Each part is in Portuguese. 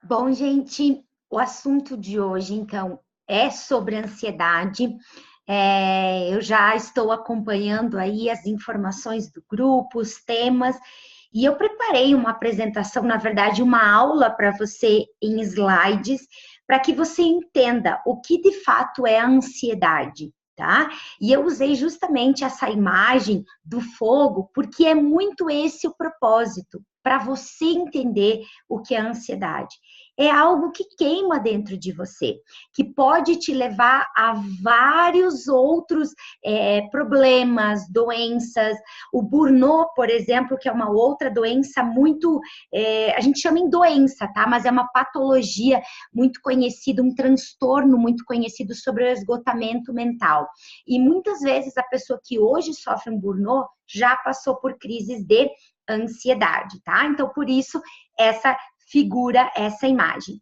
Bom, gente, o assunto de hoje, então, é sobre ansiedade. Eu já estou acompanhando aí as informações do grupo, os temas, e eu preparei uma apresentação, na verdade, uma aula para você em slides, para que você entenda o que de fato é a ansiedade. Tá? E eu usei justamente essa imagem do fogo, porque é muito esse o propósito, para você entender o que é a ansiedade. É algo que queima dentro de você, que pode te levar a vários outros problemas, doenças. O burnout, por exemplo, que é uma outra doença muito, a gente chama em doença, tá? Mas é uma patologia muito conhecida, um transtorno muito conhecido sobre o esgotamento mental. E muitas vezes a pessoa que hoje sofre um burnout já passou por crises de ansiedade, tá? Então, por isso, essa figura, essa imagem.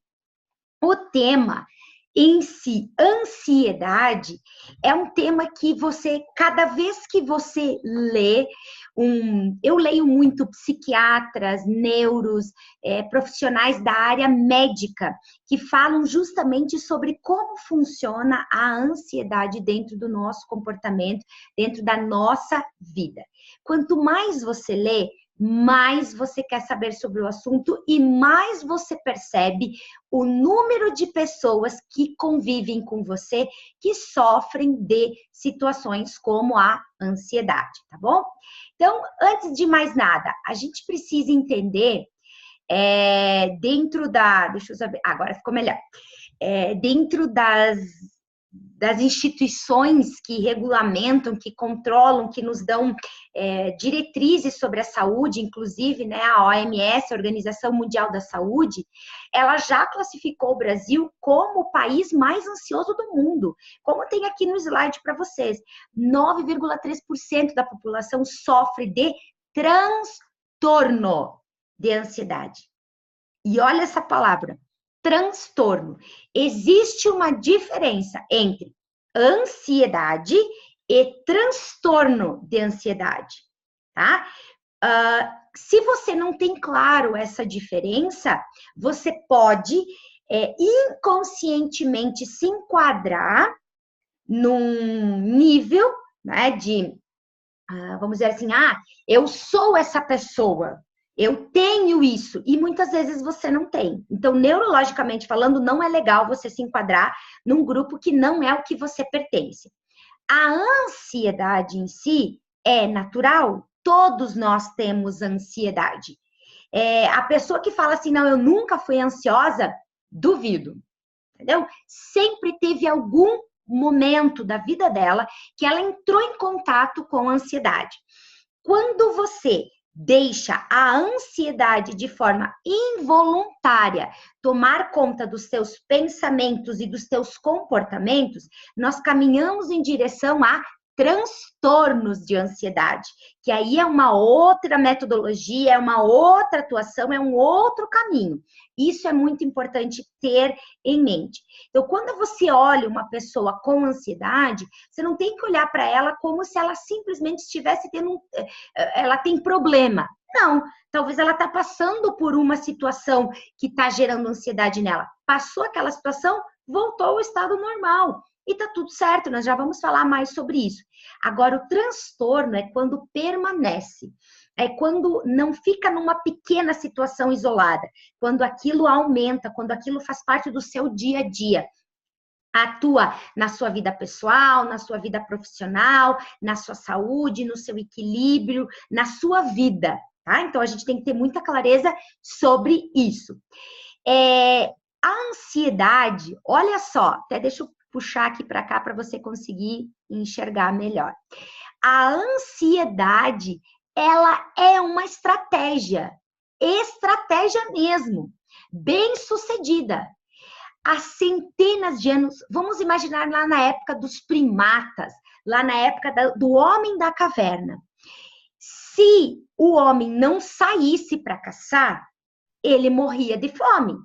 O tema em si, ansiedade, é um tema que você, cada vez que você lê, eu leio muito psiquiatras, neuros, profissionais da área médica, que falam justamente sobre como funciona a ansiedade dentro do nosso comportamento, dentro da nossa vida. Quanto mais você lê, mais você quer saber sobre o assunto e mais você percebe o número de pessoas que convivem com você que sofrem de situações como a ansiedade, tá bom? Então, antes de mais nada, a gente precisa entender dentro da. Deixa eu saber, agora ficou melhor. Dentro das instituições que regulamentam, que controlam, que nos dão diretrizes sobre a saúde, inclusive, né, a OMS, a Organização Mundial da Saúde, ela já classificou o Brasil como o país mais ansioso do mundo. Como tem aqui no slide para vocês, 9,3% da população sofre de transtorno de ansiedade. E olha essa palavra, transtorno. Existe uma diferença entre ansiedade e transtorno de ansiedade, tá? Se você não tem claro essa diferença, você pode inconscientemente se enquadrar num nível, né, de vamos dizer assim, eu sou essa pessoa, eu tenho isso, e muitas vezes você não tem. Então, neurologicamente falando, não é legal você se enquadrar num grupo que não é o que você pertence. A ansiedade em si é natural, todos nós temos ansiedade. A pessoa que fala assim, não, eu nunca fui ansiosa, duvido, entendeu? Sempre teve algum momento da vida dela que ela entrou em contato com a ansiedade. Quando você deixa a ansiedade de forma involuntária tomar conta dos seus pensamentos e dos seus comportamentos, nós caminhamos em direção a transtornos de ansiedade, que aí é uma outra metodologia, é uma outra atuação, é um outro caminho. Isso é muito importante ter em mente. Então, quando você olha uma pessoa com ansiedade, você não tem que olhar para ela como se ela simplesmente estivesse tendo ela tem problema. Não, talvez ela está passando por uma situação que está gerando ansiedade nela. Passou aquela situação, voltou ao estado normal. E tá tudo certo, nós já vamos falar mais sobre isso. Agora, o transtorno é quando permanece. É quando não fica numa pequena situação isolada, quando aquilo aumenta, quando aquilo faz parte do seu dia a dia. Atua na sua vida pessoal, na sua vida profissional, na sua saúde, no seu equilíbrio, na sua vida, tá? Então a gente tem que ter muita clareza sobre isso. A ansiedade, olha só, até deixa eu puxar aqui para cá para você conseguir enxergar melhor. A ansiedade, ela é uma estratégia mesmo, bem sucedida. Há centenas de anos, vamos imaginar lá na época dos primatas, lá na época do homem da caverna. Se o homem não saísse para caçar, ele morria de fome.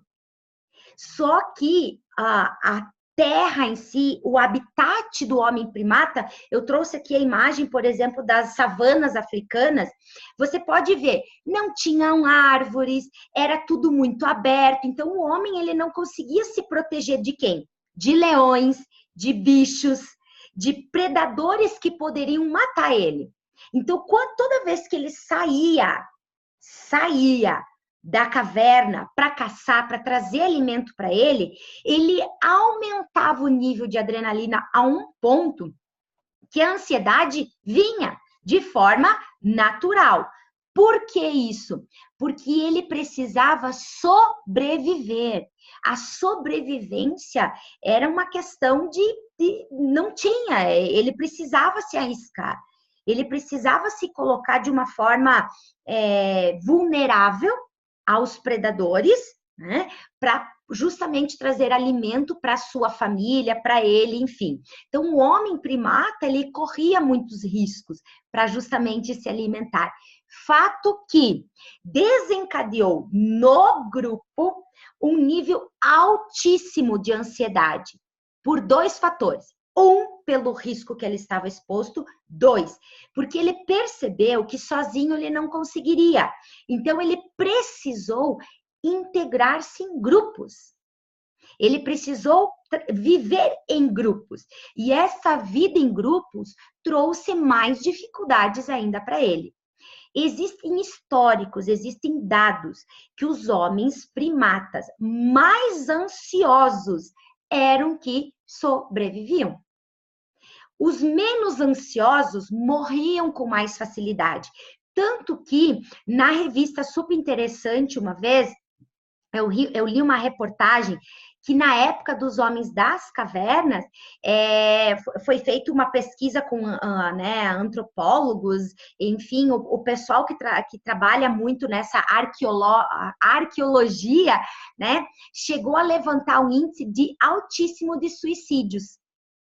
Só que terra em si, o habitat do homem primata, eu trouxe aqui a imagem, por exemplo, das savanas africanas, você pode ver, não tinham árvores, era tudo muito aberto, então o homem ele não conseguia se proteger de quem? De leões, de bichos, de predadores que poderiam matar ele. Então, toda vez que ele saía da caverna para caçar, para trazer alimento para ele aumentava o nível de adrenalina a um ponto que a ansiedade vinha de forma natural. Por que isso? Porque ele precisava sobreviver. A sobrevivência era uma questão de não tinha, ele precisava se arriscar. Ele precisava se colocar de uma forma vulnerável aos predadores, né, para justamente trazer alimento para sua família, para ele, enfim. Então, o homem primata, ele corria muitos riscos para justamente se alimentar. Fato que desencadeou no grupo um nível altíssimo de ansiedade, por 2 fatores. Um, pelo risco que ele estava exposto. 2, porque ele percebeu que sozinho ele não conseguiria. Então, ele precisou integrar-se em grupos. Ele precisou viver em grupos. E essa vida em grupos trouxe mais dificuldades ainda para ele. Existem históricos, existem dados que os homens primatas mais ansiosos eram que sobreviviam. Os menos ansiosos morriam com mais facilidade. Tanto que, na revista super interessante, uma vez, eu li uma reportagem que na época dos homens das cavernas, foi feita uma pesquisa com antropólogos, enfim, o pessoal que trabalha muito nessa arqueologia, né, chegou a levantar um índice altíssimo de suicídios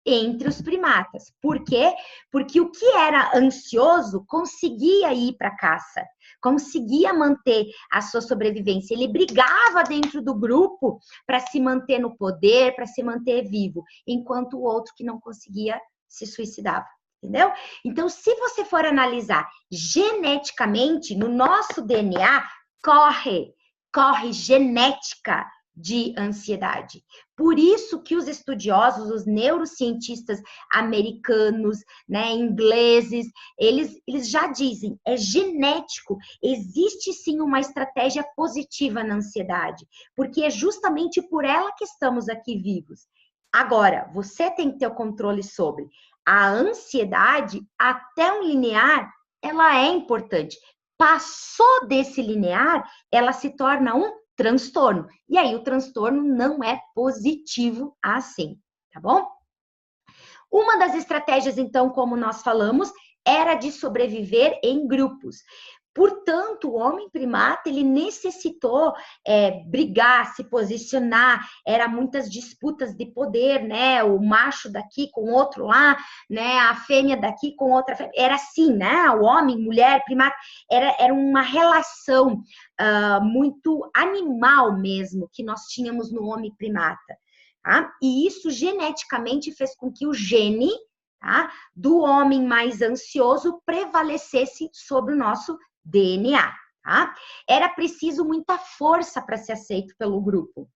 entre os primatas. Por quê? Porque o que era ansioso conseguia ir para a caça, conseguia manter a sua sobrevivência. Ele brigava dentro do grupo para se manter no poder, para se manter vivo, enquanto o outro que não conseguia se suicidava. Entendeu? Então, se você for analisar geneticamente, no nosso DNA, corre genética de ansiedade. Por isso que os estudiosos, os neurocientistas americanos, né, ingleses, eles já dizem, é genético, existe sim uma estratégia positiva na ansiedade, porque é justamente por ela que estamos aqui vivos. Agora, você tem que ter o controle sobre a ansiedade, até um limiar, ela é importante. Passou desse limiar, ela se torna um transtorno. E aí, o transtorno não é positivo assim, tá bom? Uma das estratégias, então, como nós falamos, era de sobreviver em grupos. Portanto, o homem primata, ele necessitou brigar, se posicionar, era muitas disputas de poder, né? O macho daqui com o outro lá, né? A fêmea daqui com outra fêmea. Era assim, né? O homem, mulher, primata, era uma relação muito animal mesmo que nós tínhamos no homem primata. Tá? E isso geneticamente fez com que o gene, tá, do homem mais ansioso prevalecesse sobre o nosso DNA, tá? Era preciso muita força para ser aceito pelo grupo,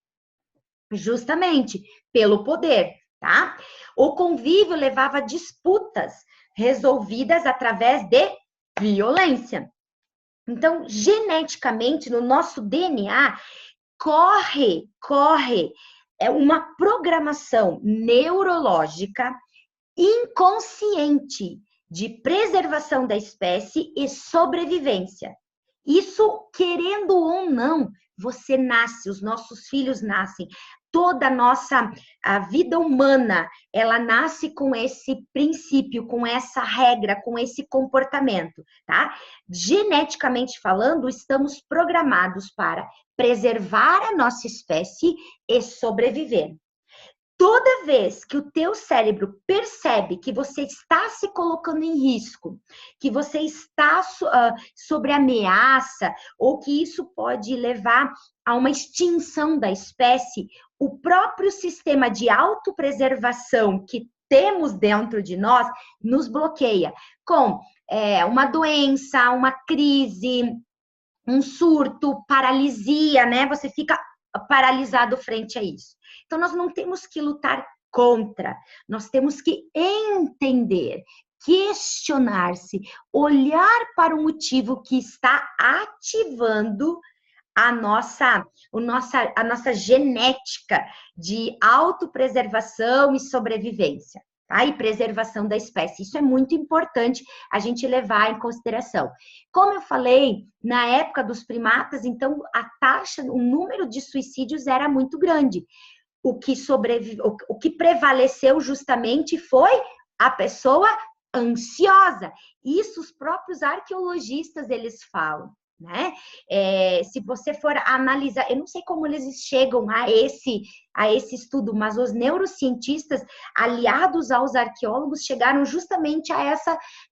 justamente pelo poder, tá? O convívio levava a disputas resolvidas através de violência. Então, geneticamente, no nosso DNA, corre uma programação neurológica inconsciente de preservação da espécie e sobrevivência. Isso, querendo ou não, você nasce, os nossos filhos nascem. Toda a vida humana, ela nasce com esse princípio, com essa regra, com esse comportamento, tá? Geneticamente falando, estamos programados para preservar a nossa espécie e sobreviver. Toda vez que o teu cérebro percebe que você está se colocando em risco, que você está sobre ameaça, ou que isso pode levar a uma extinção da espécie, o próprio sistema de autopreservação que temos dentro de nós nos bloqueia com uma doença, uma crise, um surto, paralisia, né? Você fica paralisado frente a isso. Então, nós não temos que lutar contra, nós temos que entender, questionar-se, olhar para o motivo que está ativando a nossa genética de autopreservação e sobrevivência, tá? E preservação da espécie. Isso é muito importante a gente levar em consideração. Como eu falei, na época dos primatas, então a taxa, o número de suicídios era muito grande. O que prevaleceu justamente foi a pessoa ansiosa. Isso os próprios arqueologistas eles falam, né? Se você for analisar, eu não sei como eles chegam a esse estudo, mas os neurocientistas aliados aos arqueólogos chegaram justamente a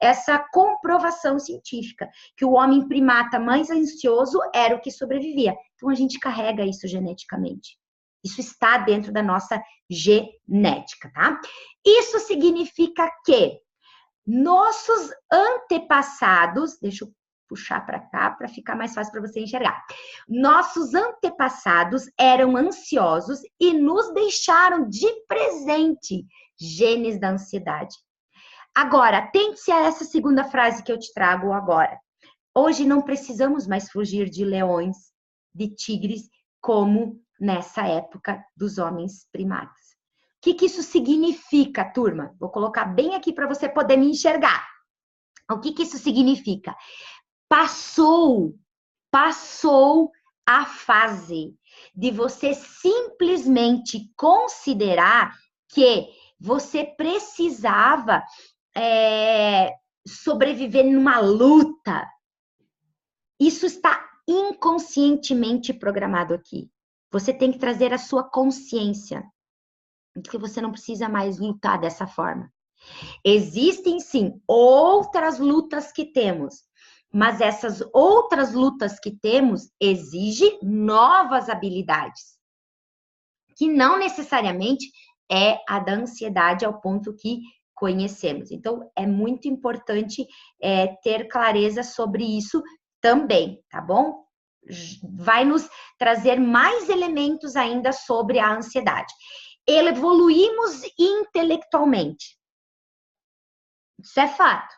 essa comprovação científica, que o homem primata mais ansioso era o que sobrevivia. Então a gente carrega isso geneticamente. Isso está dentro da nossa genética, tá? Isso significa que nossos antepassados, deixa eu puxar para cá para ficar mais fácil para você enxergar. Nossos antepassados eram ansiosos e nos deixaram de presente genes da ansiedade. Agora, atente-se a essa segunda frase que eu te trago agora. Hoje não precisamos mais fugir de leões, de tigres, como nessa época dos homens primatas. O que isso significa, turma? Vou colocar bem aqui para você poder me enxergar. O que isso significa? Passou a fase de você simplesmente considerar que você precisava sobreviver numa luta. Isso está inconscientemente programado aqui. Você tem que trazer a sua consciência de que você não precisa mais lutar dessa forma. Existem, sim, outras lutas que temos, mas essas outras lutas que temos exigem novas habilidades, que não necessariamente é a da ansiedade ao ponto que conhecemos. Então, é muito importante ter clareza sobre isso também, tá bom? Vai nos trazer mais elementos ainda sobre a ansiedade. Evoluímos intelectualmente. Isso é fato.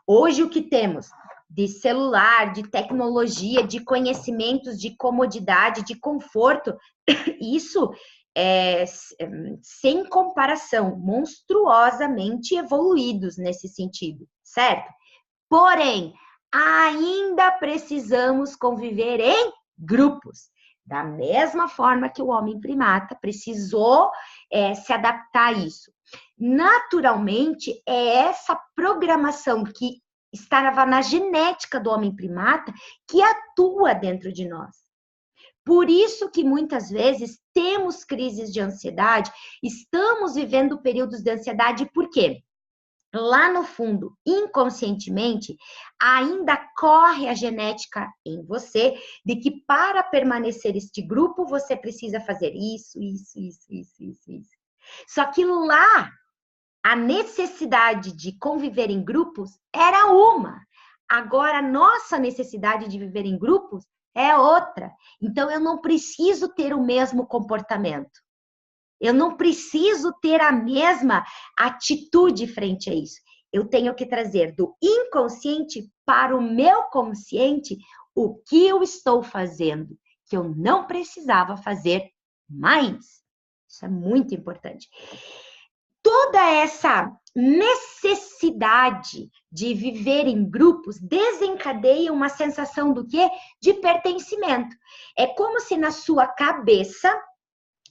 Hoje o que temos de celular, de tecnologia, de conhecimentos, de comodidade, de conforto, isso é sem comparação, monstruosamente evoluídos nesse sentido, certo? Porém, ainda precisamos conviver em grupos. Da mesma forma que o homem primata precisou se adaptar a isso. Naturalmente, é essa programação que estava na genética do homem primata que atua dentro de nós. Por isso que muitas vezes temos crises de ansiedade, estamos vivendo períodos de ansiedade, por quê? Lá no fundo, inconscientemente, ainda corre a genética em você de que para permanecer este grupo, você precisa fazer isso. Só que lá, a necessidade de conviver em grupos era uma. Agora, a nossa necessidade de viver em grupos é outra. Então, eu não preciso ter o mesmo comportamento. Eu não preciso ter a mesma atitude frente a isso. Eu tenho que trazer do inconsciente para o meu consciente o que eu estou fazendo, que eu não precisava fazer mais. Isso é muito importante. Toda essa necessidade de viver em grupos desencadeia uma sensação do quê? De pertencimento. É como se na sua cabeça,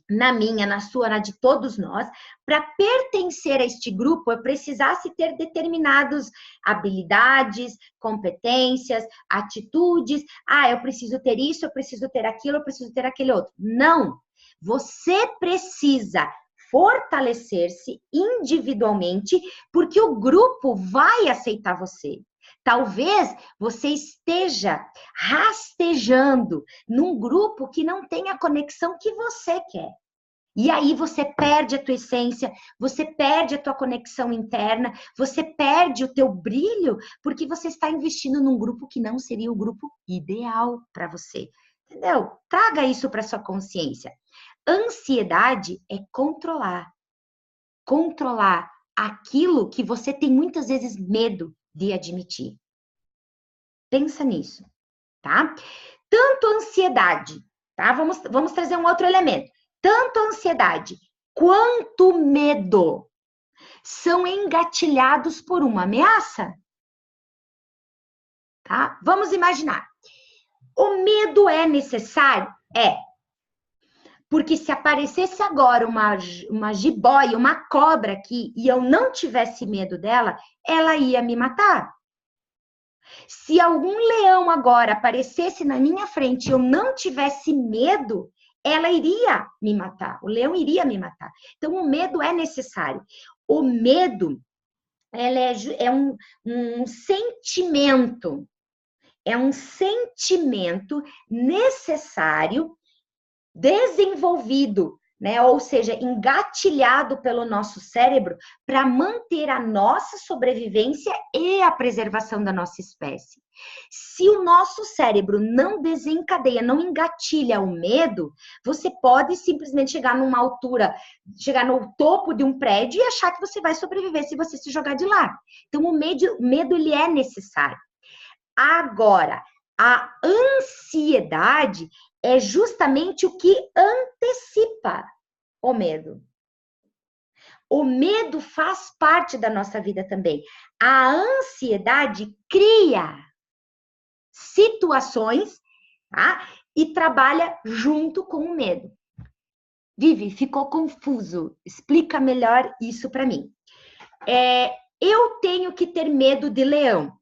na minha, na sua, na de todos nós, para pertencer a este grupo, eu precisasse ter determinadas habilidades, competências, atitudes. Eu preciso ter isso, eu preciso ter aquilo, eu preciso ter aquele outro. Não! Você precisa fortalecer-se individualmente, porque o grupo vai aceitar você. Talvez você esteja rastejando num grupo que não tem a conexão que você quer. E aí você perde a tua essência, você perde a tua conexão interna, você perde o teu brilho, porque você está investindo num grupo que não seria o grupo ideal para você. Entendeu? Traga isso para sua consciência. Ansiedade é controlar. Controlar aquilo que você tem muitas vezes medo de admitir. Pensa nisso, tá? Tanto ansiedade, tá? Vamos trazer um outro elemento. Tanto ansiedade quanto medo são engatilhados por uma ameaça, tá? Vamos imaginar. O medo é necessário? É. Porque se aparecesse agora uma jiboia, uma cobra aqui, e eu não tivesse medo dela, ela ia me matar. Se algum leão agora aparecesse na minha frente e eu não tivesse medo, ela iria me matar. O leão iria me matar. Então, o medo é necessário. O medo é um sentimento. É um sentimento necessário, desenvolvido, né? Ou seja, engatilhado pelo nosso cérebro para manter a nossa sobrevivência e a preservação da nossa espécie. Se o nosso cérebro não desencadeia, não engatilha o medo, você pode simplesmente chegar numa altura, chegar no topo de um prédio e achar que você vai sobreviver se você se jogar de lá. Então, o medo ele é necessário. Agora, a ansiedade é justamente o que antecipa o medo. O medo faz parte da nossa vida também. A ansiedade cria situações, tá? E trabalha junto com o medo. Vivi, ficou confuso. Explica melhor isso para mim. Eu tenho que ter medo de leão.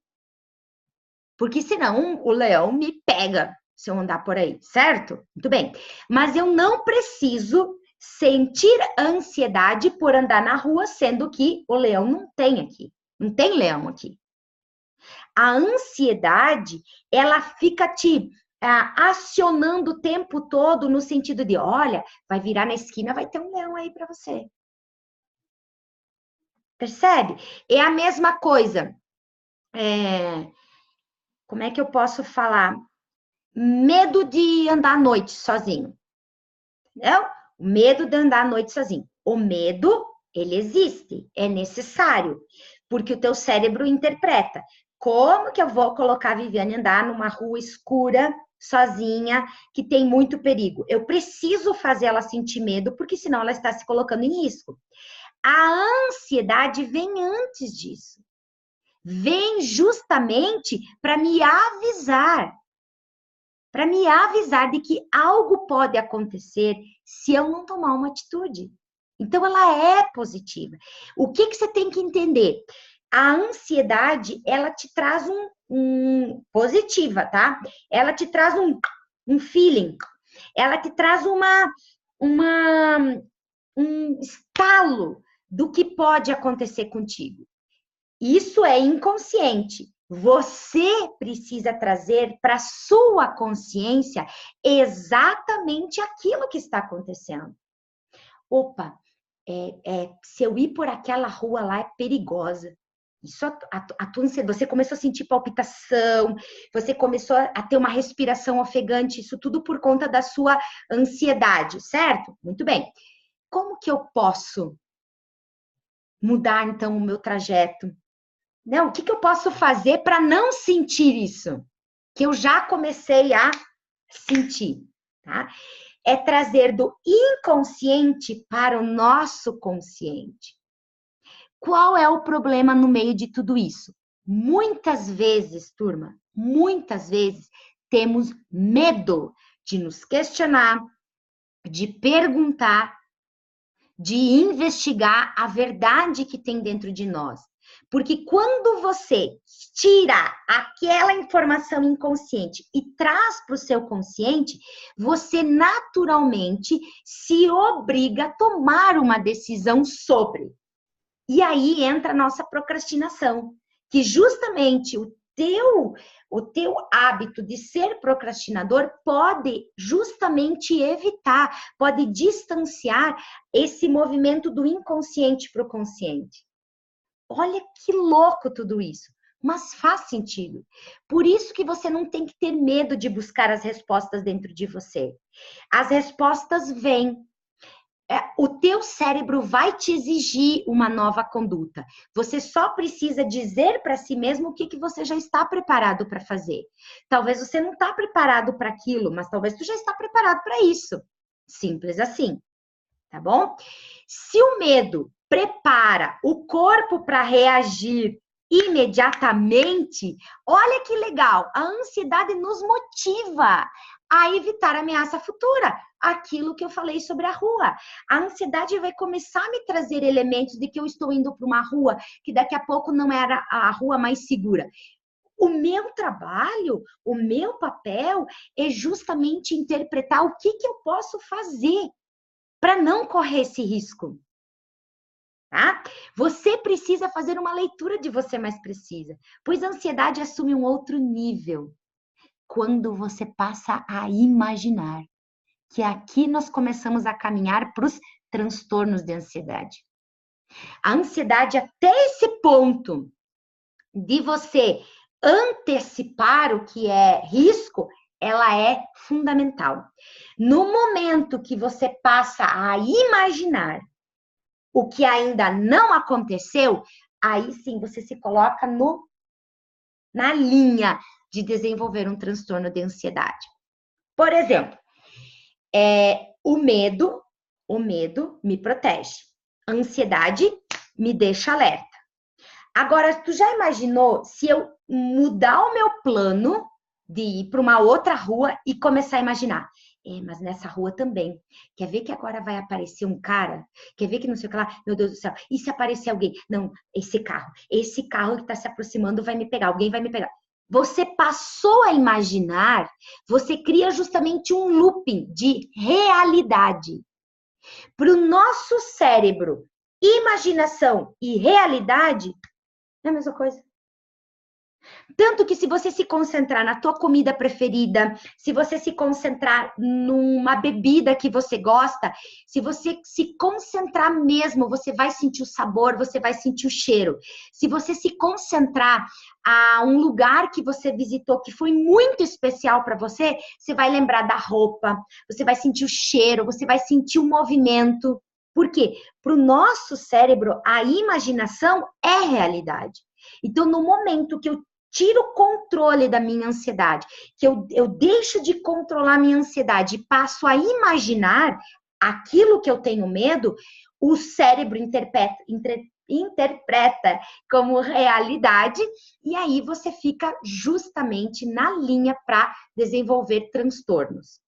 Porque senão o leão me pega se eu andar por aí, certo? Muito bem. Mas eu não preciso sentir ansiedade por andar na rua, sendo que o leão não tem aqui. Não tem leão aqui. A ansiedade, ela fica te acionando o tempo todo no sentido de, olha, vai virar na esquina, vai ter um leão aí para você. Percebe? É a mesma coisa. Como é que eu posso falar? Medo de andar à noite sozinho. Entendeu? O medo de andar à noite sozinho. O medo, ele existe, é necessário, porque o teu cérebro interpreta. Como que eu vou colocar a Viviane andar numa rua escura, sozinha, que tem muito perigo? Eu preciso fazer ela sentir medo, porque senão ela está se colocando em risco. A ansiedade vem antes disso. Vem justamente para me avisar de que algo pode acontecer se eu não tomar uma atitude. Então, ela é positiva. O que você tem que entender? A ansiedade, ela te traz positiva, tá? Ela te traz um feeling. Ela te traz um estalo do que pode acontecer contigo. Isso é inconsciente. Você precisa trazer para sua consciência exatamente aquilo que está acontecendo. Opa, se eu ir por aquela rua lá é perigosa. Isso, você começou a sentir palpitação, você começou a ter uma respiração ofegante, isso tudo por conta da sua ansiedade, certo? Muito bem. Como que eu posso mudar, então, o meu trajeto? Não, o que eu posso fazer para não sentir isso? Que eu já comecei a sentir, tá? É trazer do inconsciente para o nosso consciente. Qual é o problema no meio de tudo isso? Muitas vezes, turma, muitas vezes temos medo de nos questionar, de perguntar, de investigar a verdade que tem dentro de nós. Porque quando você tira aquela informação inconsciente e traz para o seu consciente, você naturalmente se obriga a tomar uma decisão sobre. E aí entra a nossa procrastinação, que justamente o teu hábito de ser procrastinador pode justamente evitar, pode distanciar esse movimento do inconsciente para o consciente. Olha que louco tudo isso, mas faz sentido. Por isso que você não tem que ter medo de buscar as respostas dentro de você. As respostas vêm. O teu cérebro vai te exigir uma nova conduta. Você só precisa dizer para si mesmo o que você já está preparado para fazer. Talvez você não está preparado para aquilo, mas talvez tu já está preparado para isso. Simples assim, tá bom? Se o medo prepara o corpo para reagir imediatamente, olha que legal, a ansiedade nos motiva a evitar a ameaça futura. Aquilo que eu falei sobre a rua. A ansiedade vai começar a me trazer elementos de que eu estou indo para uma rua que daqui a pouco não era a rua mais segura. O meu trabalho, o meu papel é justamente interpretar o que eu posso fazer para não correr esse risco. Tá? Você precisa fazer uma leitura de você mais precisa, pois a ansiedade assume um outro nível quando você passa a imaginar. Que aqui nós começamos a caminhar para os transtornos de ansiedade. A ansiedade, até esse ponto de você antecipar o que é risco, ela é fundamental. No momento que você passa a imaginar o que ainda não aconteceu, aí sim você se coloca na linha de desenvolver um transtorno de ansiedade. Por exemplo, o medo me protege. A ansiedade me deixa alerta. Agora, tu já imaginou se eu mudar o meu plano de ir para uma outra rua e começar a imaginar? Mas nessa rua também. Quer ver que agora vai aparecer um cara? Quer ver que não sei o que lá? Meu Deus do céu. E se aparecer alguém? Não, esse carro que está se aproximando vai me pegar. Alguém vai me pegar. Você passou a imaginar, você cria justamente um looping de realidade. Para o nosso cérebro, imaginação e realidade é a mesma coisa. Tanto que se você se concentrar na tua comida preferida, se você se concentrar numa bebida que você gosta, se você se concentrar mesmo, você vai sentir o sabor, você vai sentir o cheiro. Se você se concentrar a um lugar que você visitou que foi muito especial para você, você vai lembrar da roupa, você vai sentir o cheiro, você vai sentir o movimento. Por quê? Para o nosso cérebro, a imaginação é realidade. Então, no momento que eu tiro o controle da minha ansiedade, que eu deixo de controlar a minha ansiedade e passo a imaginar aquilo que eu tenho medo, o cérebro interpreta como realidade e aí você fica justamente na linha para desenvolver transtornos.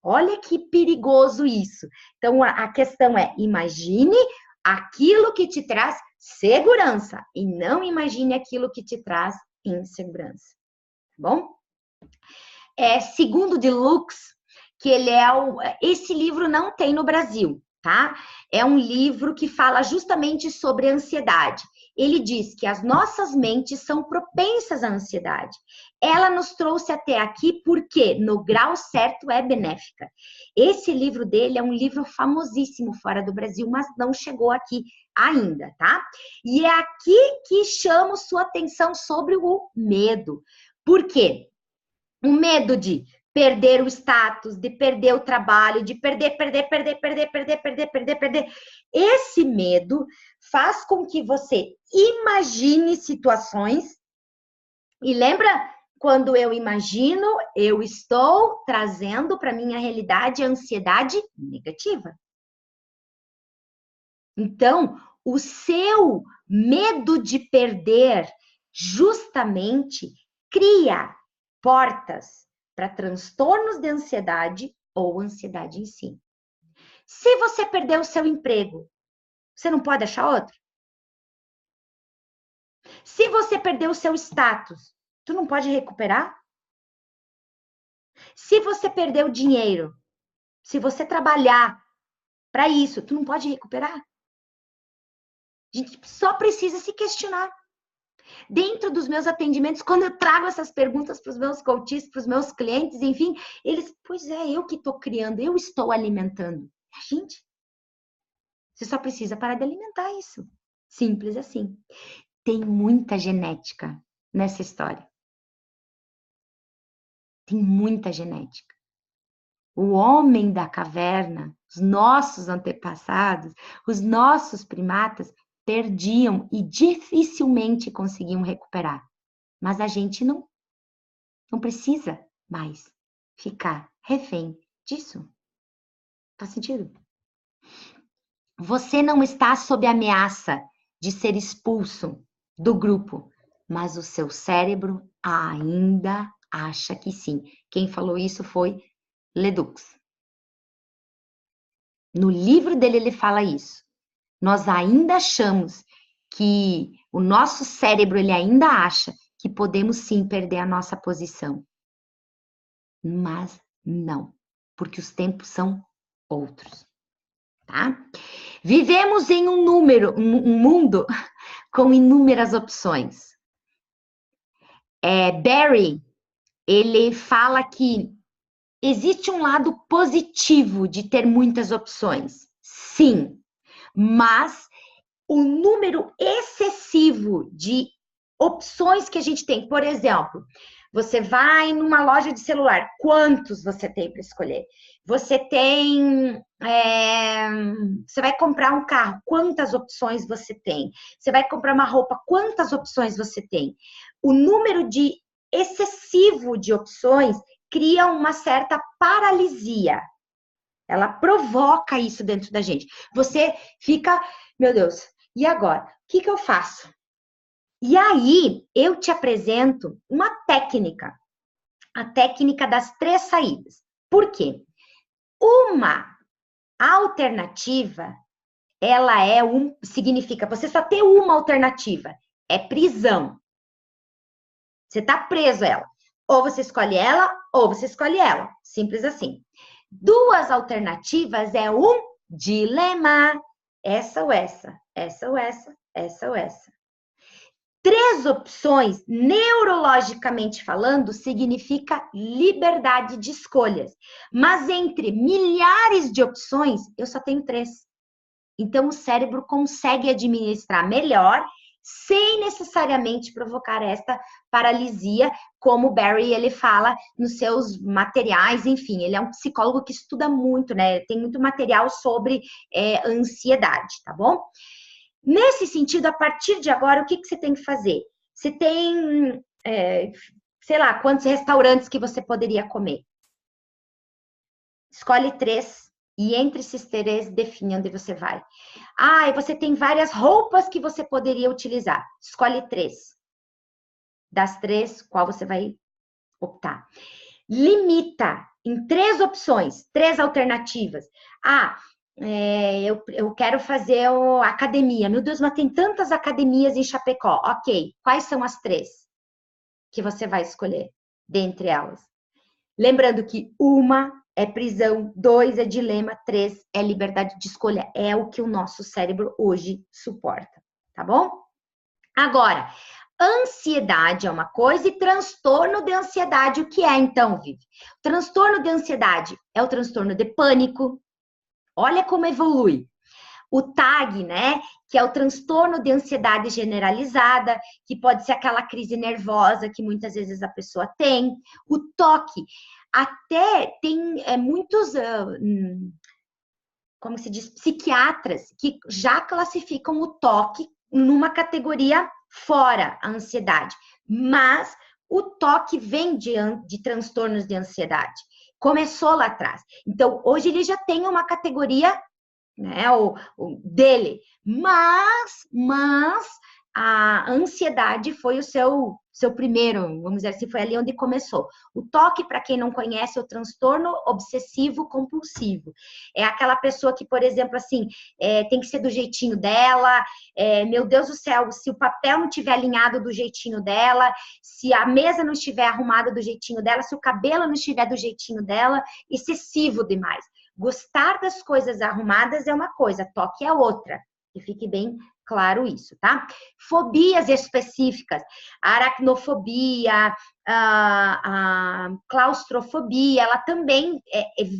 Olha que perigoso isso. Então, a questão é, imagine aquilo que te traz segurança e não imagine aquilo que te traz insegurança. Tá bom? Segundo de Lux, que ele esse livro não tem no Brasil, tá? É um livro que fala justamente sobre ansiedade. Ele diz que as nossas mentes são propensas à ansiedade. Ela nos trouxe até aqui porque, no grau certo, é benéfica. Esse livro dele é um livro famosíssimo fora do Brasil, mas não chegou aqui ainda, tá? E é aqui que chamo sua atenção sobre o medo. Por quê? O medo de perder o status, de perder o trabalho, de perder. Esse medo faz com que você imagine situações. E lembra, quando eu imagino, eu estou trazendo para minha realidade a ansiedade negativa. Então, o seu medo de perder justamente cria portas para transtornos de ansiedade ou ansiedade em si. Se você perder o seu emprego, você não pode achar outro? Se você perder o seu status, tu não pode recuperar? Se você perder o dinheiro, se você trabalhar para isso, tu não pode recuperar? A gente só precisa se questionar. Dentro dos meus atendimentos, quando eu trago essas perguntas para os meus coaches, para os meus clientes, enfim, eles, pois é, eu que estou criando, eu estou alimentando. Gente, você só precisa parar de alimentar isso. Simples assim. Tem muita genética nessa história. Tem muita genética. O homem da caverna, os nossos antepassados, os nossos primatas, perdiam e dificilmente conseguiam recuperar. Mas a gente não precisa mais ficar refém disso. Faz sentido? Você não está sob ameaça de ser expulso do grupo, mas o seu cérebro ainda acha que sim. Quem falou isso foi Ledoux. No livro dele ele fala isso. Nós ainda achamos que o nosso cérebro ele ainda acha que podemos sim perder a nossa posição. Mas não, porque os tempos são outros, tá? Vivemos em um mundo com inúmeras opções. Barry, ele fala que existe um lado positivo de ter muitas opções, sim, mas o número excessivo de opções que a gente tem, por exemplo, você vai numa loja de celular, quantos você tem para escolher? Você tem, você vai comprar um carro, quantas opções você tem? Você vai comprar uma roupa, quantas opções você tem? O número de excessivo de opções cria uma certa paralisia. Ela provoca isso dentro da gente. Você fica, meu Deus, e agora? O que eu faço? E aí, eu te apresento uma técnica. A técnica das 3 saídas. Por quê? Uma alternativa, ela significa, você só tem uma alternativa. É prisão. Você está preso a ela. Ou você escolhe ela, ou você escolhe ela. Simples assim. 2 alternativas é um dilema. Essa ou essa, essa ou essa, essa ou essa. 3 opções, neurologicamente falando, significa liberdade de escolhas. Mas entre milhares de opções, eu só tenho 3. Então, o cérebro consegue administrar melhor, sem necessariamente provocar esta paralisia, como o Barry ele fala nos seus materiais, enfim, ele é um psicólogo que estuda muito, né? Tem muito material sobre ansiedade, tá bom? Nesse sentido, a partir de agora, o que você tem que fazer? Você tem, sei lá, quantos restaurantes que você poderia comer? Escolhe 3 e entre esses 3 define onde você vai. Ah, e você tem várias roupas que você poderia utilizar. Escolhe 3. Das 3, qual você vai optar? Limita em 3 opções, 3 alternativas. Ah, eu quero fazer academia. Meu Deus, mas tem tantas academias em Chapecó. Ok, quais são as 3 que você vai escolher dentre elas? Lembrando que 1 é prisão, 2 é dilema, 3 é liberdade de escolha. É o que o nosso cérebro hoje suporta, tá bom? Agora, ansiedade é uma coisa e transtorno de ansiedade, o que é então, Vivi? Transtorno de ansiedade é o transtorno de pânico. Olha como evolui. O TAG, né, que é o transtorno de ansiedade generalizada, que pode ser aquela crise nervosa que muitas vezes a pessoa tem. O TOC, até tem muitos, como se diz, psiquiatras que já classificam o TOC numa categoria fora a ansiedade. Mas o TOC vem de transtornos de ansiedade. Começou lá atrás. Então, hoje ele já tem uma categoria, né, o dele. Mas a ansiedade foi o seu primeiro, vamos dizer assim, foi ali onde começou. O TOC, para quem não conhece, é o transtorno obsessivo compulsivo. É aquela pessoa que, por exemplo, assim, tem que ser do jeitinho dela, meu Deus do céu, se o papel não estiver alinhado do jeitinho dela, se a mesa não estiver arrumada do jeitinho dela, se o cabelo não estiver do jeitinho dela, excessivo demais. Gostar das coisas arrumadas é uma coisa, TOC é outra. Que fique bem claro isso, tá? Fobias específicas, aracnofobia, a claustrofobia, ela também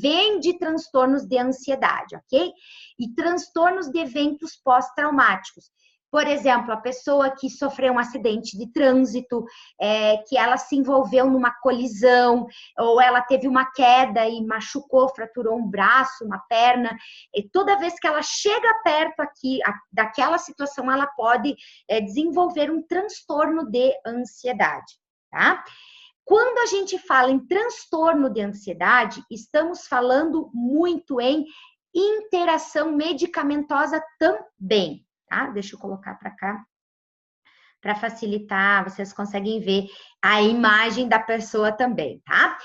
vem de transtornos de ansiedade, ok? E transtornos de eventos pós-traumáticos. Por exemplo, a pessoa que sofreu um acidente de trânsito, que ela se envolveu numa colisão, ou ela teve uma queda e machucou, fraturou um braço, uma perna. E toda vez que ela chega perto aqui daquela situação, ela pode desenvolver um transtorno de ansiedade, tá? Quando a gente fala em transtorno de ansiedade, estamos falando muito em interação medicamentosa também. Tá? Deixa eu colocar para cá, para facilitar, vocês conseguem ver a imagem da pessoa também, tá?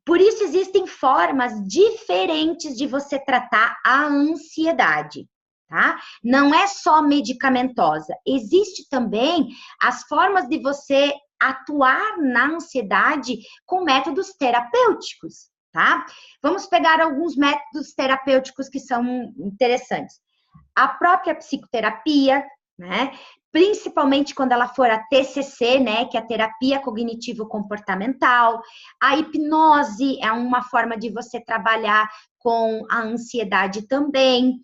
Por isso existem formas diferentes de você tratar a ansiedade, tá? Não é só medicamentosa, existe também as formas de você atuar na ansiedade com métodos terapêuticos, tá? Vamos pegar alguns métodos terapêuticos que são interessantes. A própria psicoterapia, né? Principalmente quando ela for a TCC, né? Que é a terapia cognitivo-comportamental. A hipnose é uma forma de você trabalhar com a ansiedade também.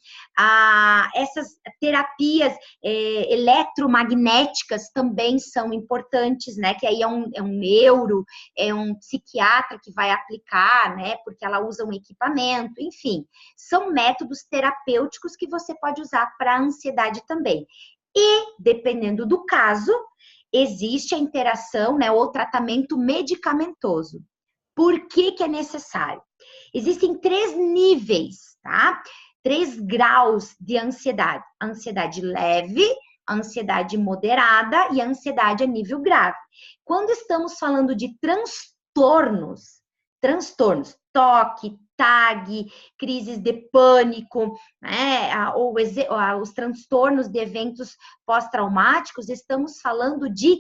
Essas terapias eletromagnéticas também são importantes, né? Que aí é um neuro, é um psiquiatra que vai aplicar, né? Porque ela usa um equipamento, enfim. São métodos terapêuticos que você pode usar para a ansiedade também. E, dependendo do caso, existe a interação, né? Ou tratamento medicamentoso. Por que é necessário? Existem 3 níveis, tá? 3 graus de ansiedade. A ansiedade leve, a ansiedade moderada e a ansiedade a nível grave. Quando estamos falando de transtornos, toque, TAG, crises de pânico, né? Ou os transtornos de eventos pós-traumáticos, estamos falando de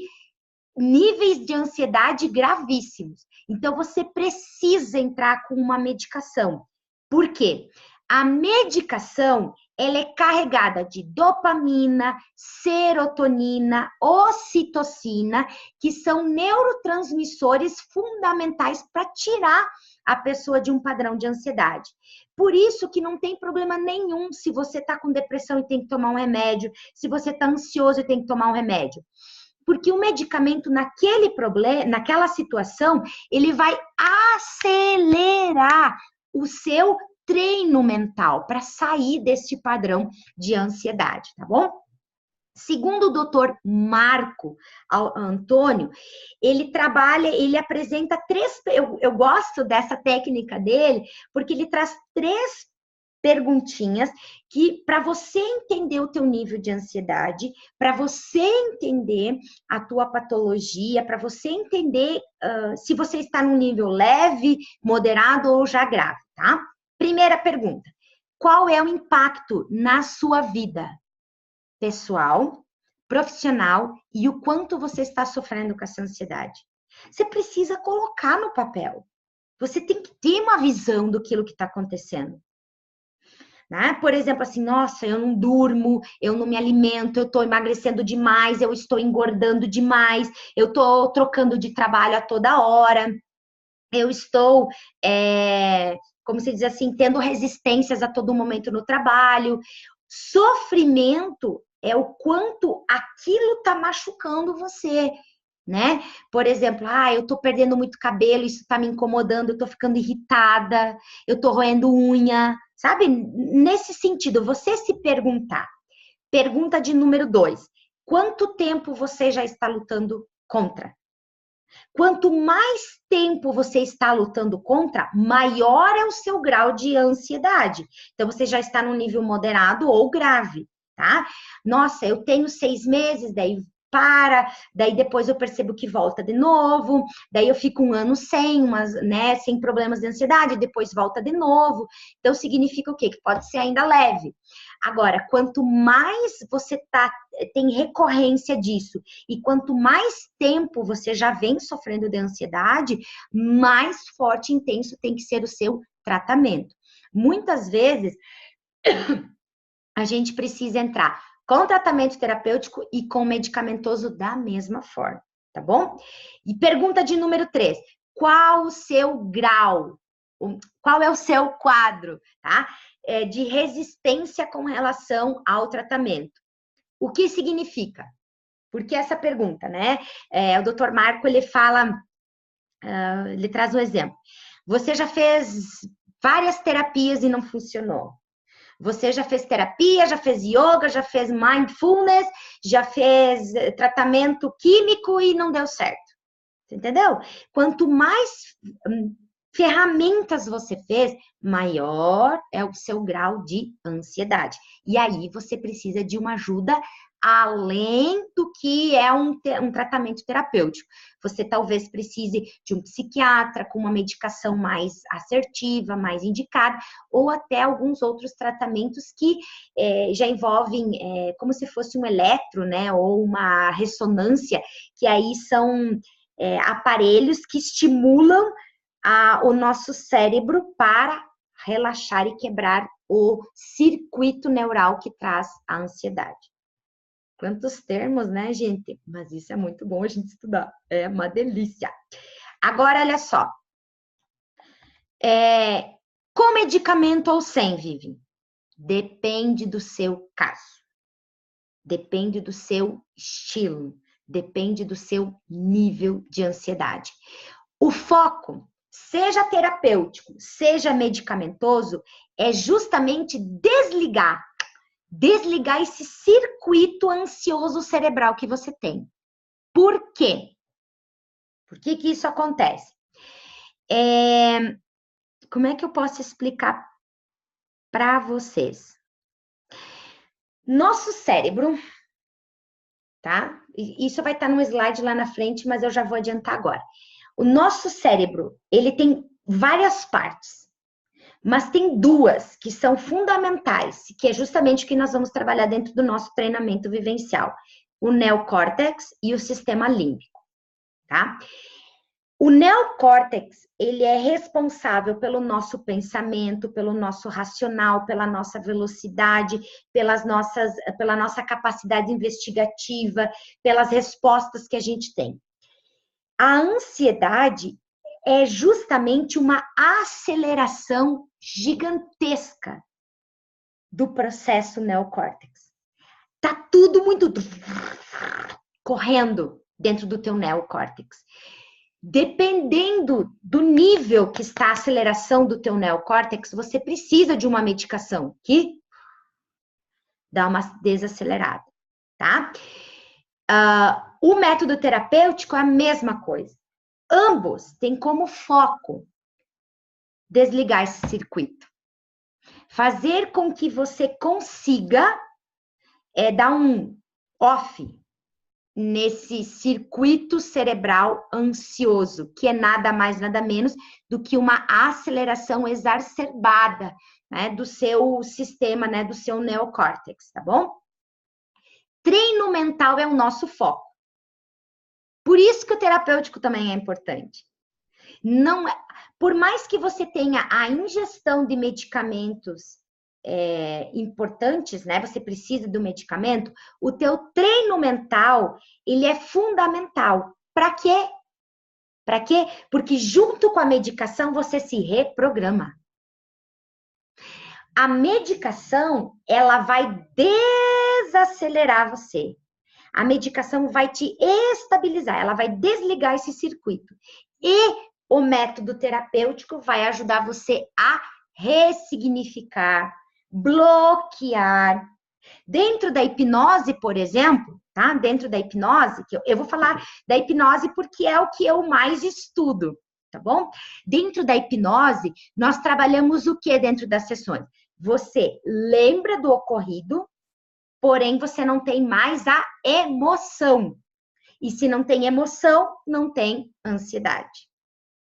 níveis de ansiedade gravíssimos. Então, você precisa entrar com uma medicação. Por quê? A medicação, ela é carregada de dopamina, serotonina, ocitocina, que são neurotransmissores fundamentais para tirar a pessoa de um padrão de ansiedade. Por isso que não tem problema nenhum se você está com depressão e tem que tomar um remédio, se você está ansioso e tem que tomar um remédio. Porque o medicamento naquele problema, naquela situação, ele vai acelerar o seu treino mental para sair desse padrão de ansiedade, tá bom? Segundo o doutor Marco Antônio, ele apresenta 3, eu gosto dessa técnica dele, porque ele traz 3 perguntinhas que para você entender o teu nível de ansiedade, para você entender a tua patologia, para você entender se você está num nível leve, moderado ou já grave, tá? Primeira pergunta: qual é o impacto na sua vida pessoal, profissional e o quanto você está sofrendo com essa ansiedade? Você precisa colocar no papel. Você tem que ter uma visão do que está acontecendo. Né? Por exemplo, assim, nossa, eu não durmo, eu não me alimento, eu estou emagrecendo demais, eu estou engordando demais, eu estou trocando de trabalho a toda hora, eu estou, como se diz assim, tendo resistências a todo momento no trabalho. Sofrimento é o quanto aquilo está machucando você, né? Por exemplo, eu tô perdendo muito cabelo, isso tá me incomodando, eu tô ficando irritada, eu tô roendo unha, sabe? Nesse sentido, você se perguntar. Pergunta de número 2. Quanto tempo você já está lutando contra? Quanto mais tempo você está lutando contra, maior é o seu grau de ansiedade. Então, você já está no nível moderado ou grave, tá? Nossa, eu tenho 6 meses, daí depois eu percebo que volta de novo, daí eu fico 1 ano sem problemas de ansiedade, depois volta de novo. Então, significa o quê? Que pode ser ainda leve. Agora, quanto mais você tem recorrência disso e quanto mais tempo você já vem sofrendo de ansiedade, mais forte e intenso tem que ser o seu tratamento. Muitas vezes, a gente precisa entrar com tratamento terapêutico e com medicamentoso da mesma forma, tá bom? E pergunta de número 3. Qual o seu grau? Qual é o seu quadro, tá? De resistência com relação ao tratamento. O que significa? Porque essa pergunta, né? O Dr. Marco, ele fala, ele traz um exemplo. Você já fez várias terapias e não funcionou. Você já fez terapia, já fez yoga, já fez mindfulness, já fez tratamento químico e não deu certo. Entendeu? Quanto mais ferramentas você fez, maior é o seu grau de ansiedade. E aí você precisa de uma ajuda além do que é um tratamento terapêutico. Você talvez precise de um psiquiatra com uma medicação mais assertiva, mais indicada, ou até alguns outros tratamentos que já envolvem como se fosse um eletro, né, ou uma ressonância, que aí são aparelhos que estimulam o nosso cérebro para relaxar e quebrar o circuito neural que traz a ansiedade. Quantos termos, né, gente? Mas isso é muito bom a gente estudar. É uma delícia. Agora, olha só. Com medicamento ou sem, Vivi? Depende do seu caso. Depende do seu estilo. Depende do seu nível de ansiedade. O foco, seja terapêutico, seja medicamentoso, é justamente desligar esse circuito ansioso cerebral que você tem. Por quê? Por que isso acontece? Como é que eu posso explicar para vocês? Nosso cérebro, tá? Isso vai estar no slide lá na frente, mas eu já vou adiantar agora. O nosso cérebro, ele tem várias partes. Mas tem duas que são fundamentais, que é justamente o que nós vamos trabalhar dentro do nosso treinamento vivencial. O neocórtex e o sistema límbico, tá? O neocórtex, ele é responsável pelo nosso pensamento, pelo nosso racional, pela nossa velocidade, pela nossa capacidade investigativa, pelas respostas que a gente tem. A ansiedade é justamente uma aceleração gigantesca do processo neocórtex. Tá tudo muito correndo dentro do teu neocórtex. Dependendo do nível que está a aceleração do teu neocórtex, você precisa de uma medicação que dá uma desacelerada, tá? O método terapêutico é a mesma coisa. Ambos têm como foco desligar esse circuito. Fazer com que você consiga dar um off nesse circuito cerebral ansioso, que é nada mais, nada menos do que uma aceleração exacerbada, né, do seu sistema, né, do seu neocórtex, tá bom? Treino mental é o nosso foco. Por isso que o terapêutico também é importante. Não é, por mais que você tenha a ingestão de medicamentos importantes, né? Você precisa do medicamento. O teu treino mental, ele é fundamental. Para quê? Para quê? Porque junto com a medicação você se reprograma. A medicação, ela vai desacelerar você. A medicação vai te estabilizar, ela vai desligar esse circuito. E o método terapêutico vai ajudar você a ressignificar, bloquear. Dentro da hipnose, por exemplo, tá? Dentro da hipnose, que eu vou falar da hipnose porque é o que eu mais estudo, tá bom? Dentro da hipnose, nós trabalhamos o que dentro das sessões? Você lembra do ocorrido, porém você não tem mais a emoção. E se não tem emoção, não tem ansiedade.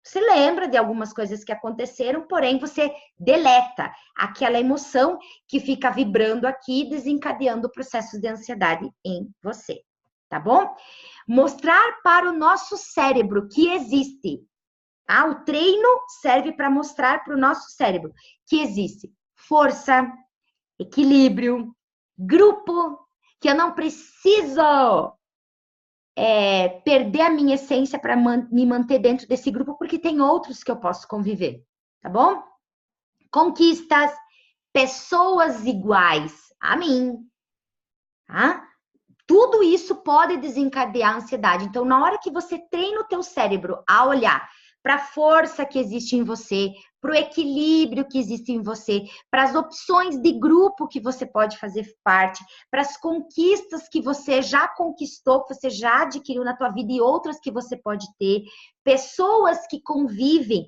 Você lembra de algumas coisas que aconteceram, porém você deleta aquela emoção que fica vibrando aqui, desencadeando processos de ansiedade em você, tá bom? Mostrar para o nosso cérebro que existe, tá? O treino serve para mostrar para o nosso cérebro que existe força, equilíbrio, grupo, que eu não preciso perder a minha essência para me manter dentro desse grupo, porque tem outros que eu posso conviver, tá bom? Conquistas, pessoas iguais a mim, tá? Tudo isso pode desencadear a ansiedade. Então, na hora que você treina o teu cérebro a olhar para a força que existe em você, para o equilíbrio que existe em você, para as opções de grupo que você pode fazer parte, para as conquistas que você já conquistou, que você já adquiriu na tua vida e outras que você pode ter, pessoas que convivem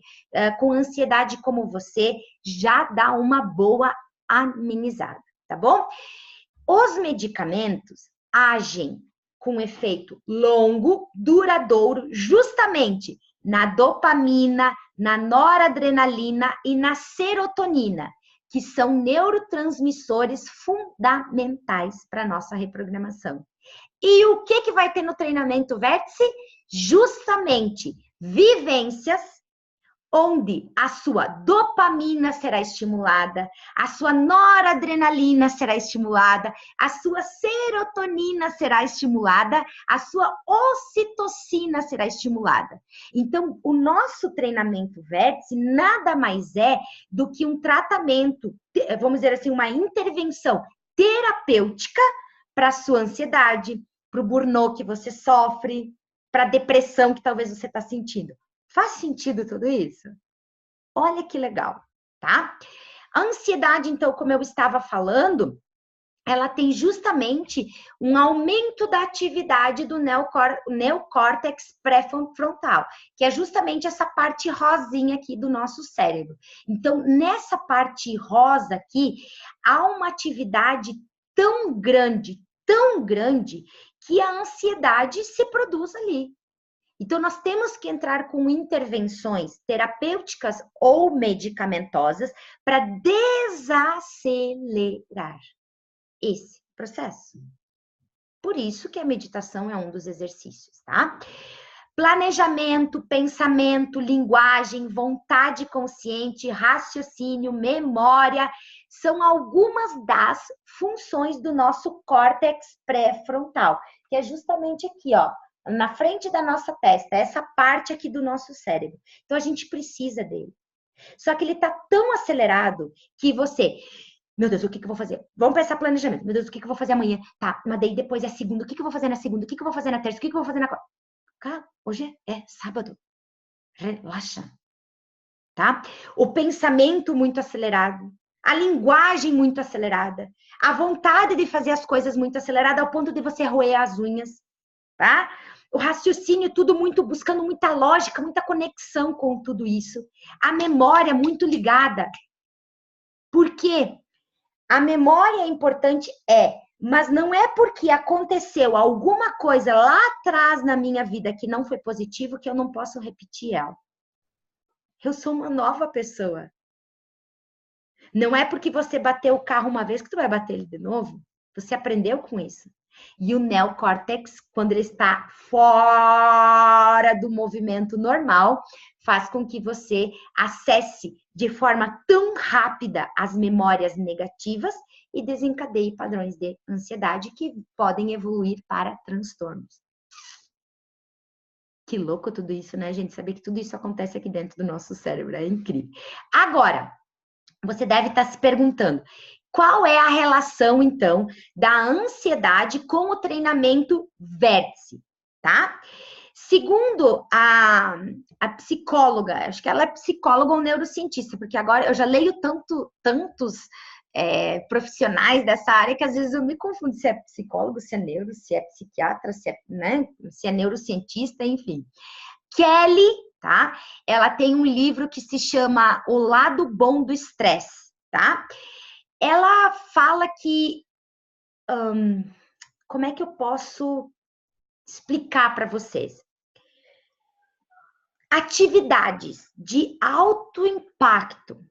com ansiedade como você, já dá uma boa amenizada, tá bom? Os medicamentos agem com efeito longo, duradouro, justamente na dopamina, na noradrenalina e na serotonina, que são neurotransmissores fundamentais para a nossa reprogramação. E o que vai ter no treinamento Vértice? Justamente vivências onde a sua dopamina será estimulada, a sua noradrenalina será estimulada, a sua serotonina será estimulada, a sua ocitocina será estimulada. Então, o nosso treinamento Vértice nada mais é do que um tratamento, vamos dizer assim, uma intervenção terapêutica para a sua ansiedade, para o burnout que você sofre, para a depressão que talvez você está sentindo. Faz sentido tudo isso? Olha que legal, tá? A ansiedade, então, como eu estava falando, ela tem justamente um aumento da atividade do neocórtex pré-frontal, que é justamente essa parte rosinha aqui do nosso cérebro. Então, nessa parte rosa aqui, há uma atividade tão grande, que a ansiedade se produz ali. Então, nós temos que entrar com intervenções terapêuticas ou medicamentosas para desacelerar esse processo. Por isso que a meditação é um dos exercícios, tá? Planejamento, pensamento, linguagem, vontade consciente, raciocínio, memória, são algumas das funções do nosso córtex pré-frontal, que é justamente aqui, ó, na frente da nossa testa, essa parte aqui do nosso cérebro. Então, a gente precisa dele. Só que ele está tão acelerado que você... Meu Deus, o que eu vou fazer? Vamos pensar planejamento. Meu Deus, o que eu vou fazer amanhã? Tá, mas daí depois é segunda. O que eu vou fazer na segunda? O que eu vou fazer na terça? O que eu vou fazer na quarta? Cara, hoje é sábado. Relaxa, tá? O pensamento muito acelerado. A linguagem muito acelerada. A vontade de fazer as coisas muito acelerada ao ponto de você roer as unhas, tá? O raciocínio, tudo muito, buscando muita lógica, muita conexão com tudo isso. A memória muito ligada. Por quê? A memória é importante, mas não é porque aconteceu alguma coisa lá atrás na minha vida que não foi positivo que eu não posso repetir ela. Eu sou uma nova pessoa. Não é porque você bateu o carro uma vez que tu vai bater ele de novo. Você aprendeu com isso. E o neocórtex, quando ele está fora do movimento normal, faz com que você acesse de forma tão rápida as memórias negativas e desencadeie padrões de ansiedade que podem evoluir para transtornos. Que louco tudo isso, né, gente? Saber que tudo isso acontece aqui dentro do nosso cérebro, é incrível. Agora, você deve estar se perguntando, qual é a relação, então, da ansiedade com o treinamento Vértice, tá? Segundo a psicóloga, acho que ela é psicóloga ou neurocientista, porque agora eu já leio tantos profissionais dessa área que às vezes eu me confundo se é psicólogo, se é neuro, se é psiquiatra, se é, né, se é neurocientista, enfim. Kelly, tá? Ela tem um livro que se chama O Lado Bom do Estresse, tá? Ela fala que... como é que eu posso explicar para vocês? Atividades de alto impacto,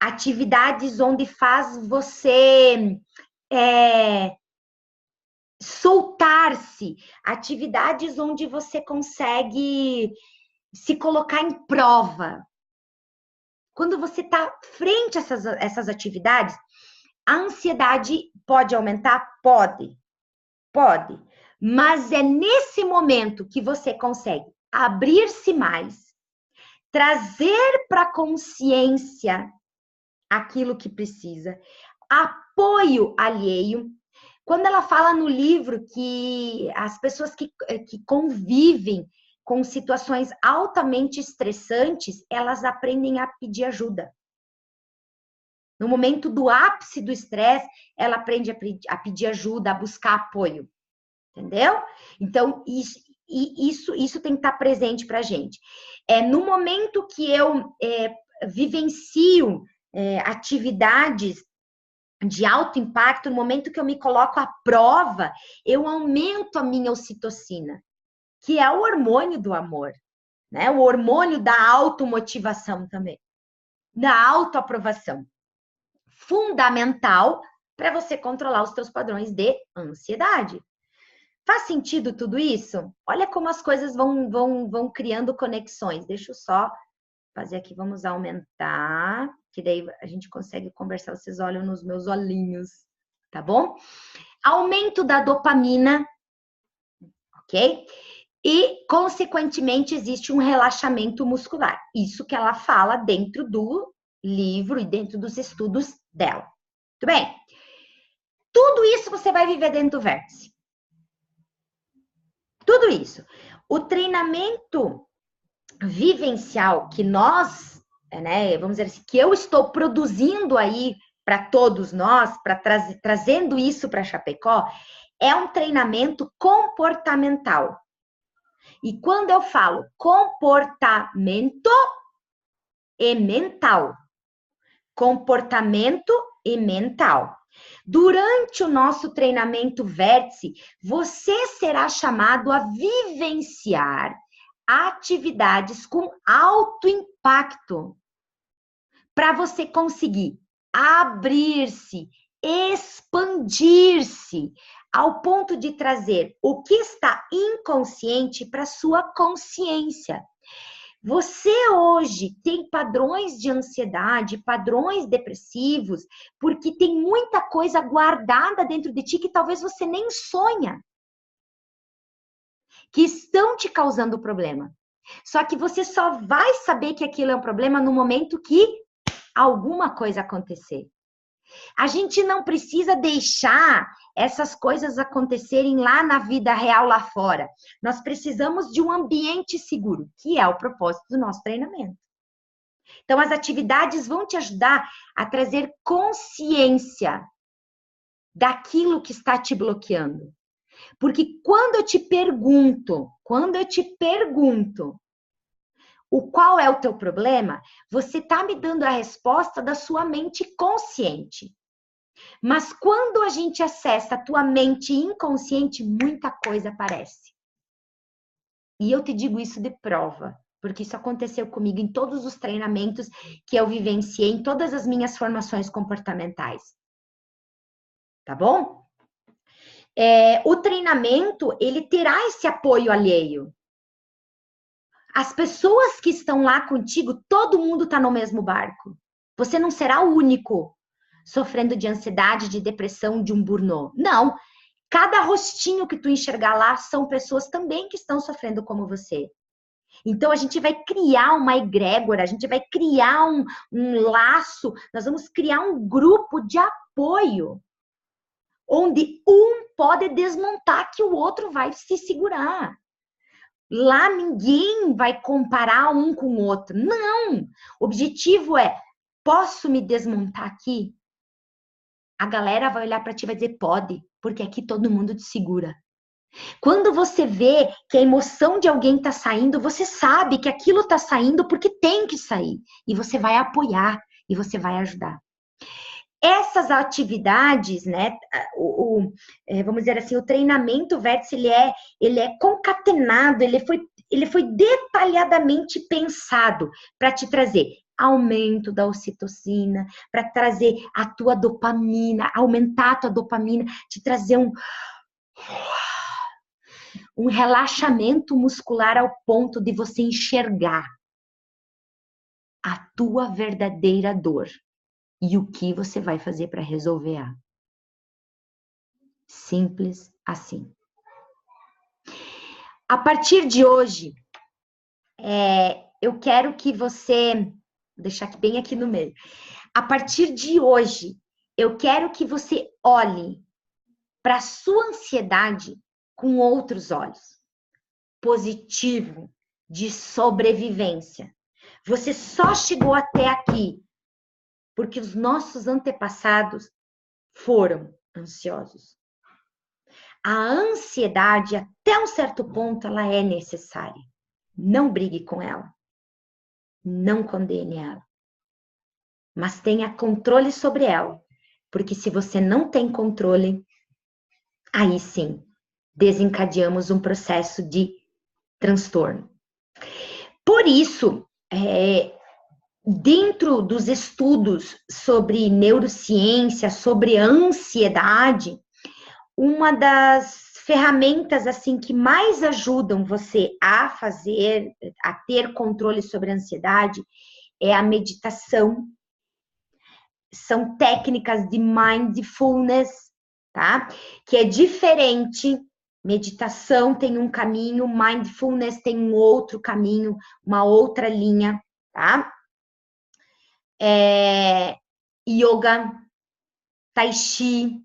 atividades onde faz você soltar-se, atividades onde você consegue se colocar em prova. quando você está frente a essas atividades, a ansiedade pode aumentar? Pode. Pode. Mas é nesse momento que você consegue abrir-se mais, trazer para a consciência aquilo que precisa, apoio alheio. Quando ela fala no livro que as pessoas que convivem com situações altamente estressantes, elas aprendem a pedir ajuda. No momento do ápice do estresse, ela aprende a pedir ajuda, a buscar apoio. Entendeu? Então, isso tem que estar presente para a gente. No momento que eu vivencio atividades de alto impacto, no momento que eu me coloco à prova, eu aumento a minha ocitocina, que é o hormônio do amor, né? O hormônio da automotivação também, da autoaprovação. Fundamental para você controlar os seus padrões de ansiedade. Faz sentido tudo isso? Olha como as coisas vão criando conexões. Deixa eu só fazer aqui, vamos aumentar, que daí a gente consegue conversar, vocês olham nos meus olhinhos, tá bom? Aumento da dopamina, ok? E, consequentemente, existe um relaxamento muscular. Isso que ela fala dentro do livro e dentro dos estudos dela. Tudo bem? Tudo isso você vai viver dentro do vértice. Tudo isso. O treinamento vivencial que nós, né, vamos dizer assim, que eu estou produzindo aí para todos nós, trazendo isso para Chapecó, é um treinamento comportamental. E quando eu falo comportamento e mental, comportamento e mental. Durante o nosso treinamento Vértice, você será chamado a vivenciar atividades com alto impacto para você conseguir abrir-se, expandir-se ao ponto de trazer o que está inconsciente para sua consciência. Você hoje tem padrões de ansiedade, padrões depressivos, porque tem muita coisa guardada dentro de ti que talvez você nem sonha, que estão te causando problema. Só que você só vai saber que aquilo é um problema no momento que alguma coisa acontecer. A gente não precisa deixar essas coisas acontecerem lá na vida real, lá fora. Nós precisamos de um ambiente seguro, que é o propósito do nosso treinamento. Então, as atividades vão te ajudar a trazer consciência daquilo que está te bloqueando. Porque quando eu te pergunto o qual é o teu problema, você está me dando a resposta da sua mente consciente. Mas quando a gente acessa a tua mente inconsciente, muita coisa aparece. E eu te digo isso de prova, porque isso aconteceu comigo em todos os treinamentos que eu vivenciei, em todas as minhas formações comportamentais. Tá bom? O treinamento, ele terá esse apoio alheio. As pessoas que estão lá contigo, todo mundo está no mesmo barco. Você não será o único sofrendo de ansiedade, de depressão, de um burnout. Não. Cada rostinho que tu enxergar lá são pessoas também que estão sofrendo como você. Então, a gente vai criar uma egrégora, a gente vai criar um laço, nós vamos criar um grupo de apoio, onde um pode desmontar que o outro vai se segurar. Lá ninguém vai comparar um com o outro. Não! O objetivo é, posso me desmontar aqui? A galera vai olhar para ti e vai dizer, pode, porque aqui todo mundo te segura. Quando você vê que a emoção de alguém está saindo, você sabe que aquilo está saindo porque tem que sair. E você vai apoiar e você vai ajudar. Essas atividades, né, vamos dizer assim, o treinamento Vértice, ele é concatenado, ele foi detalhadamente pensado para te trazer aumento da ocitocina, para trazer a tua dopamina, aumentar a tua dopamina, te trazer um relaxamento muscular ao ponto de você enxergar a tua verdadeira dor e o que você vai fazer para resolver. Simples assim. A partir de hoje, eu quero que você, vou deixar aqui bem aqui no meio. A partir de hoje, eu quero que você olhe para a sua ansiedade com outros olhos. Positivo, de sobrevivência. Você só chegou até aqui porque os nossos antepassados foram ansiosos. A ansiedade, até um certo ponto, ela é necessária. Não brigue com ela. Não condene ela. Mas tenha controle sobre ela. Porque se você não tem controle, aí sim, desencadeamos um processo de transtorno. Por isso, dentro dos estudos sobre neurociência, sobre ansiedade, uma das ferramentas assim que mais ajudam você a ter controle sobre a ansiedade é a meditação. São técnicas de mindfulness, tá? Que é diferente. Meditação tem um caminho, mindfulness tem um outro caminho, uma outra linha, tá? Yoga, tai chi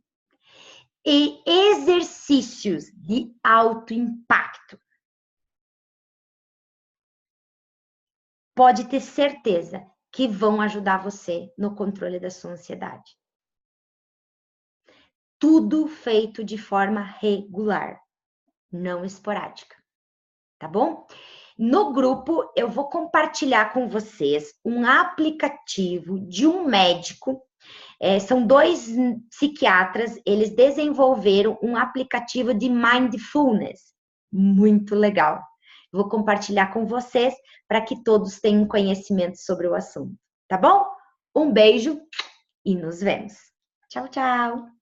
e exercícios de alto impacto. Pode ter certeza que vão ajudar você no controle da sua ansiedade. Tudo feito de forma regular, não esporádica, tá bom? No grupo, eu vou compartilhar com vocês um aplicativo de um médico. São 2 psiquiatras, eles desenvolveram um aplicativo de mindfulness. Muito legal. Vou compartilhar com vocês para que todos tenham conhecimento sobre o assunto, tá bom? Um beijo e nos vemos. Tchau, tchau!